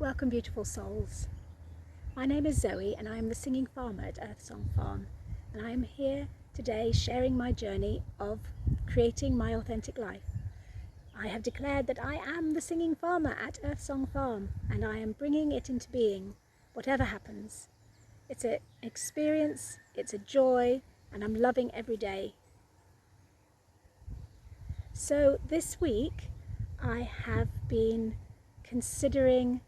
Welcome, beautiful souls. My name is Zoe and I am the singing farmer at EarthSongFarm, and I am here today sharing my journey of creating my authentic life. I have declared that I am the singing farmer at EarthSongFarm and I am bringing it into being, whatever happens. It's an experience, it's a joy, and I'm loving every day. So this week I have been considering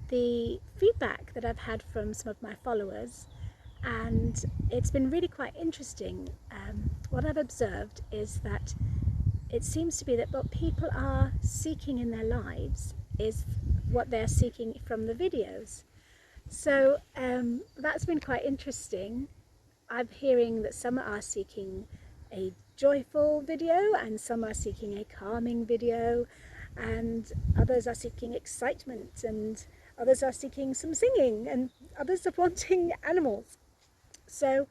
the feedback that I've had from some of my followers, and it's been really quite interesting. What I've observed is that it seems to be that what people are seeking in their lives is what they're seeking from the videos. So that's been quite interesting. I'm hearing that some are seeking a joyful video and some are seeking a calming video, and others are seeking excitement, and others are seeking some singing, and others are wanting animals. So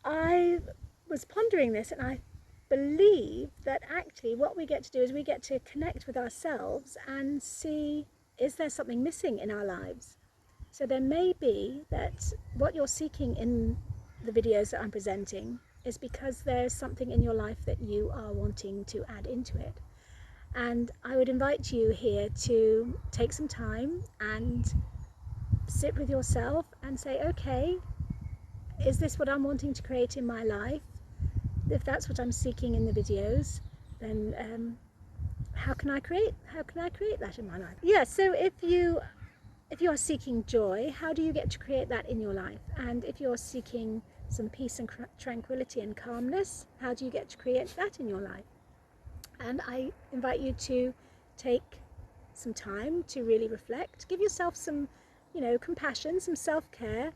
I was pondering this, and I believe that actually what we get to do is we get to connect with ourselves and see, is there something missing in our lives? So there may be that what you're seeking in the videos that I'm presenting is because there's something in your life that you are wanting to add into it. And I would invite you here to take some time and sit with yourself and say, okay, is this what I'm wanting to create in my life? If that's what I'm seeking in the videos, then how can I create that in my life? Yeah, so if you are seeking joy, how do you get to create that in your life? And if you're seeking some peace and tranquility and calmness, how do you get to create that in your life? And I invite you to take some time to really reflect. Give yourself some, compassion, some self-care.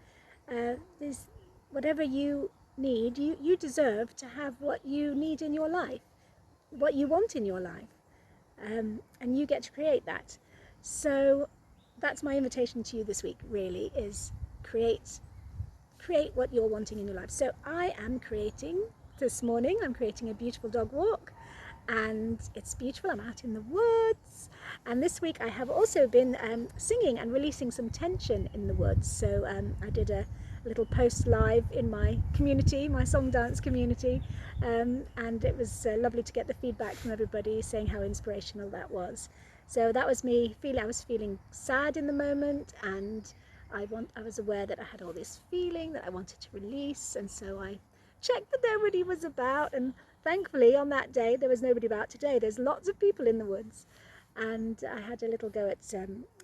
There's whatever you need, you deserve to have what you need in your life, what you want in your life, and you get to create that. So that's my invitation to you this week, really, is create what you're wanting in your life. So I am creating, this morning, I'm creating a beautiful dog walk, and it's beautiful. I'm out in the woods, and this week I have also been singing and releasing some tension in the woods. So I did a little post live in my community, my song dance community, and it was lovely to get the feedback from everybody saying how inspirational that was. So that was me I was feeling sad in the moment, and I was aware that I had all this feeling that I wanted to release, and so I checked that nobody was about, and thankfully on that day there was nobody about. Today there's lots of people in the woods, and I had a little go at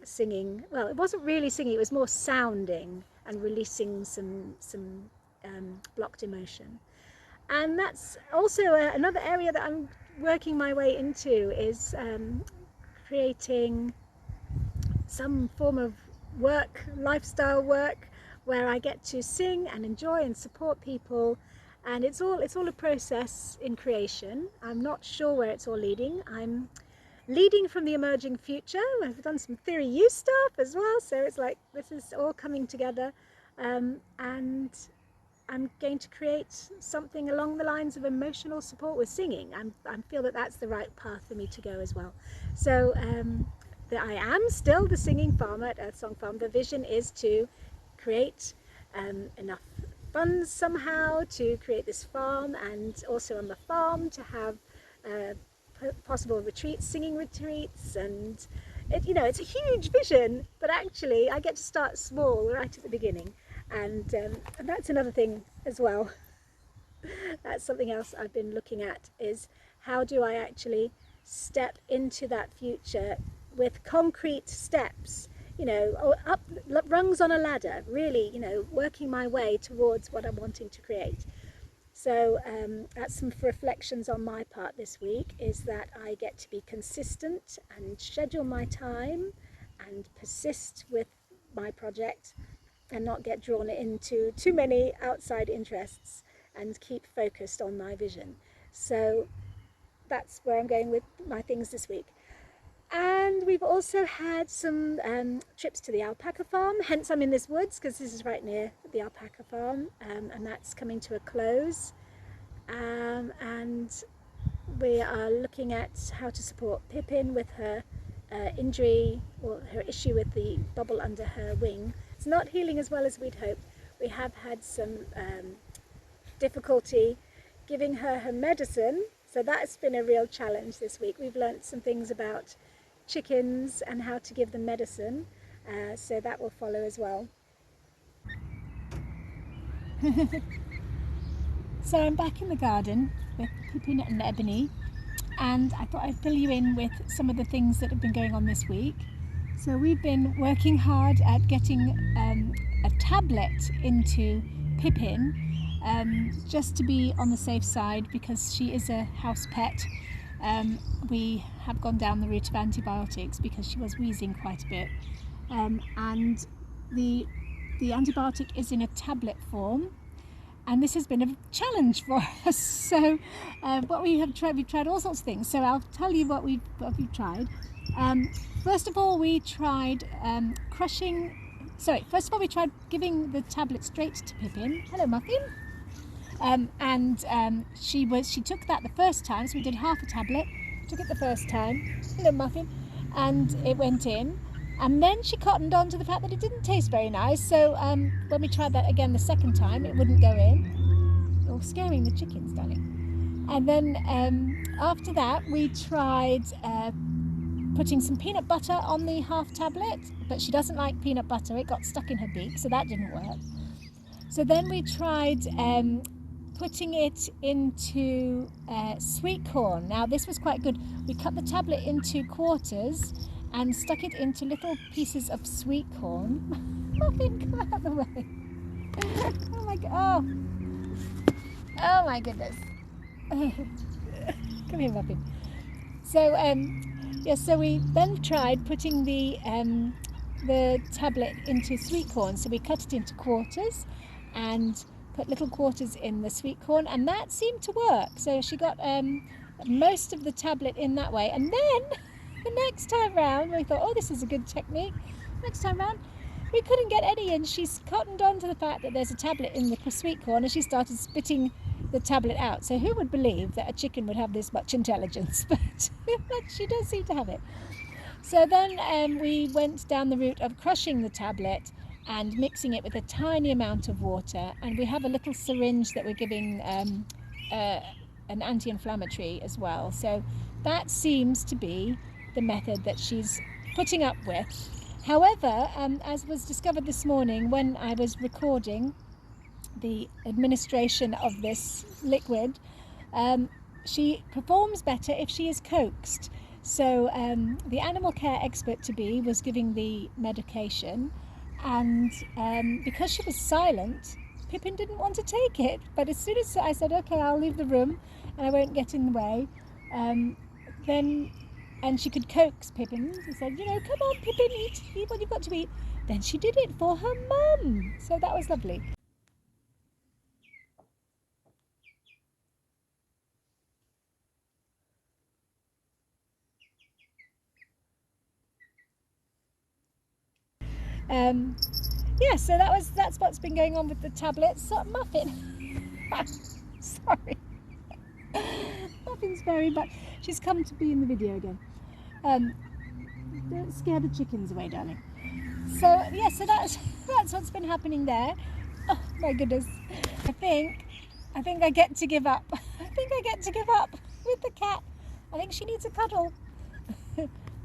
singing. Well, it wasn't really singing, it was more sounding and releasing some blocked emotion. And that's also another area that I'm working my way into, is creating some form of work, lifestyle work, where I get to sing and enjoy and support people. And it's all a process in creation. I'm not sure where it's all leading. I'm leading from the emerging future. I've done some theory use stuff as well, so it's like this is all coming together, and I'm going to create something along the lines of emotional support with singing. I feel that that's the right path for me to go as well. So I am still the singing farmer at EarthSongFarm. The vision is to create enough funds somehow to create this farm, and also on the farm to have possible retreats, singing retreats, and it's a huge vision, but actually I get to start small right at the beginning, and that's another thing as well. That's something else I've been looking at, is how do I actually step into that future with concrete steps, up rungs on a ladder, really, working my way towards what I'm wanting to create. So that's some reflections on my part this week, is that I get to be consistent and schedule my time and persist with my project and not get drawn into too many outside interests, and keep focused on my vision. So that's where I'm going with my things this week. And we've also had some trips to the alpaca farm, hence I'm in this woods, because this is right near the alpaca farm, and that's coming to a close. And we are looking at how to support Pippin with her injury or her issue with the bubble under her wing. It's not healing as well as we'd hoped. We have had some difficulty giving her medicine, so that's been a real challenge this week. We've learnt some things about chickens and how to give them medicine, so that will follow as well. So I'm back in the garden with Pippin and Ebony, and I thought I'd fill you in with some of the things that have been going on this week. So we've been working hard at getting a tablet into Pippin, just to be on the safe side because she is a house pet. We have gone down the route of antibiotics because she was wheezing quite a bit, and the antibiotic is in a tablet form, and this has been a challenge for us. So what we've tried all sorts of things. So I'll tell you what we've tried. First of all, we tried we tried giving the tablet straight to Pippin. Hello, Muffin. She took that the first time, so we did half a tablet, took it the first time, hello Muffin, and it went in, and then she cottoned on to the fact that it didn't taste very nice, so when we tried that again the second time, it wouldn't go in. You're scaring the chickens, darling. And then after that, we tried putting some peanut butter on the half tablet, but she doesn't like peanut butter, it got stuck in her beak, so that didn't work. So then we tried putting it into sweet corn. Now this was quite good. We cut the tablet into quarters and stuck it into little pieces of sweet corn. Muffin, come out of the way. Oh my god. Oh my goodness. Come here, Muffin. So so we then tried putting the tablet into sweet corn. So we cut it into quarters and put little quarters in the sweet corn, and that seemed to work. So she got most of the tablet in that way, and then the next time round we thought, oh, this is a good technique. Next time round we couldn't get any in. She's cottoned on to the fact that there's a tablet in the sweet corn, and she started spitting the tablet out. So who would believe that a chicken would have this much intelligence? But she does seem to have it. So then we went down the route of crushing the tablet and mixing it with a tiny amount of water, and we have a little syringe that we're giving an anti-inflammatory as well. So that seems to be the method that she's putting up with. However, as was discovered this morning when I was recording the administration of this liquid, she performs better if she is coaxed. So the animal care expert to be was giving the medication, and because she was silent, Pippin didn't want to take it. But as soon as I said, okay, I'll leave the room and I won't get in the way, and she could coax Pippin. She said, come on Pippin, eat what you've got to eat. Then she did it for her mum. So that was lovely. So that's what's been going on with the tablets. So, Muffin, sorry, Muffin's very bad. She's come to be in the video again. Don't scare the chickens away, darling. So so that's what's been happening there. Oh my goodness, I think I get to give up. I think I get to give up with the cat. I think she needs a cuddle.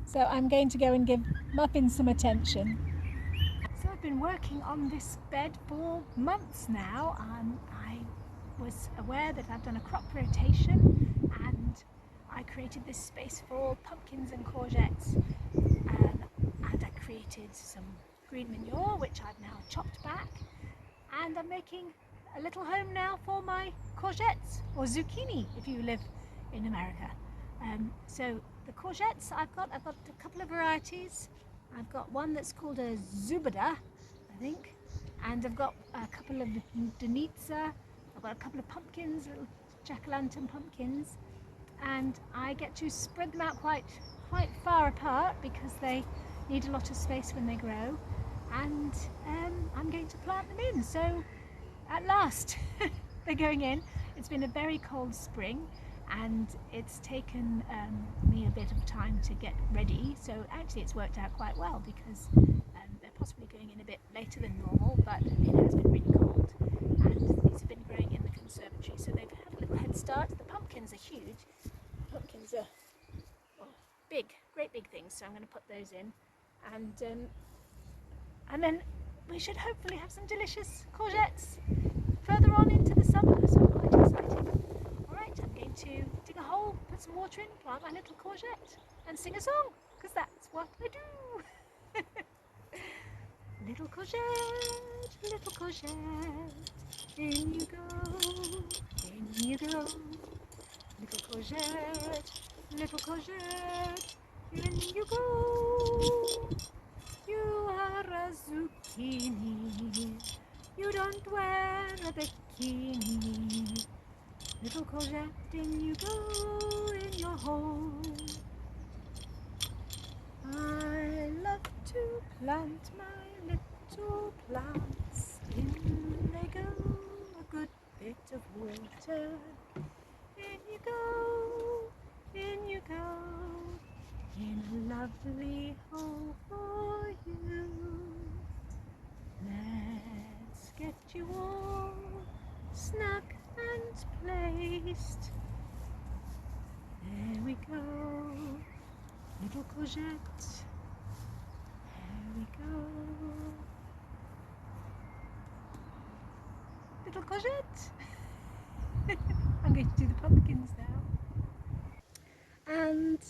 So I'm going to go and give Muffin some attention. So I've been working on this bed for months now. I was aware that I've done a crop rotation, and I created this space for pumpkins and courgettes, and I created some green manure which I've now chopped back, and I'm making a little home now for my courgettes, or zucchini if you live in America. So the courgettes, I've got a couple of varieties. I've got one that's called a Zubida, I think, and I've got a couple of Danitza. I've got a couple of pumpkins, little jack-o'-lantern pumpkins, and I get to spread them out quite far apart because they need a lot of space when they grow, and I'm going to plant them in. So at last they're going in. It's been a very cold spring, and it's taken me a bit of time to get ready. So actually it's worked out quite well, because they're possibly going in a bit later than normal, but it has been really cold, and these have been growing in the conservatory, so they've had a little head start. The pumpkins are huge. Pumpkins are big, great big things, so I'm going to put those in, and then we should hopefully have some delicious courgettes further on into the summer, so I'm quite excited. Alright, I'm going to dig a hole, put some water in, plant my little courgette, and sing a song, because that's what I do. Little courgette, in you go, in you go. Little courgette, in you go. You are a zucchini, you don't wear a bikini. Little courgette, in you go, in your hole. I love to plant my little plants. In they go, a good bit of water. In you go, in you go, in a lovely hole for you. Let's get you all snug and placed. There we go, little courgette. There we go, little courgette. I'm going to do the pumpkins now. And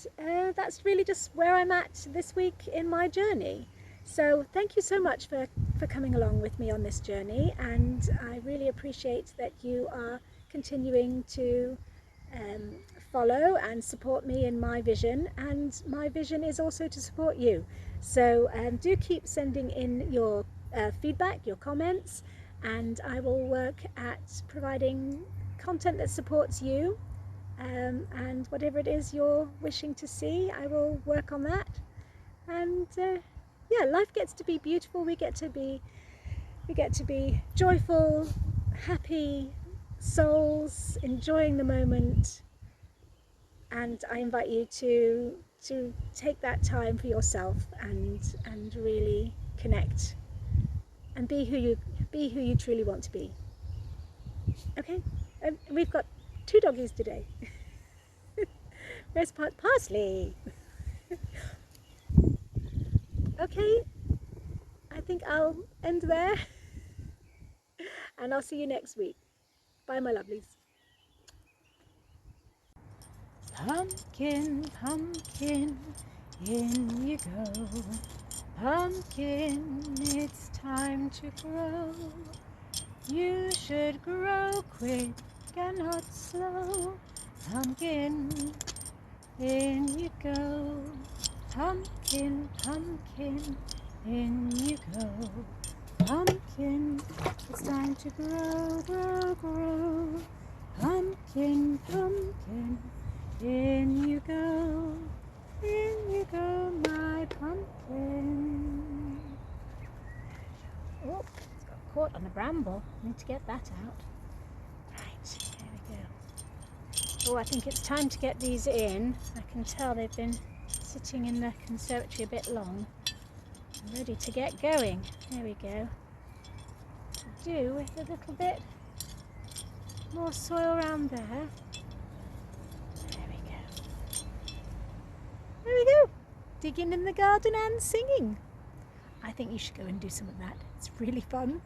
that's really just where I'm at this week in my journey. So thank you so much for coming along with me on this journey, and I really appreciate that you are continuing to follow and support me in my vision, and my vision is also to support you. So do keep sending in your feedback, your comments, and I will work at providing content that supports you, and whatever it is you're wishing to see, I will work on that. And yeah, life gets to be beautiful. We get to be joyful, happy souls, enjoying the moment. And I invite you to take that time for yourself and really connect and be who you truly want to be. Okay, we've got 2 doggies today. Where's Parsley? Okay, I think I'll end there, and I'll see you next week. Bye, my lovelies. Pumpkin, pumpkin, in you go. Pumpkin, it's time to grow. You should grow quick and not slow. Pumpkin, in you go. Pumpkin, pumpkin, in you go. Pumpkin, it's time to grow, grow, grow. Pumpkin, pumpkin, in you go. In you go, my pumpkin. Oh, it's got caught on a bramble. I need to get that out. Right, there we go. Oh, I think it's time to get these in. I can tell they've been sitting in the conservatory a bit long. I'm ready to get going. There we go. To do with a little bit more soil around there. There we go. There we go. Digging in the garden and singing. I think you should go and do some of that. It's really fun.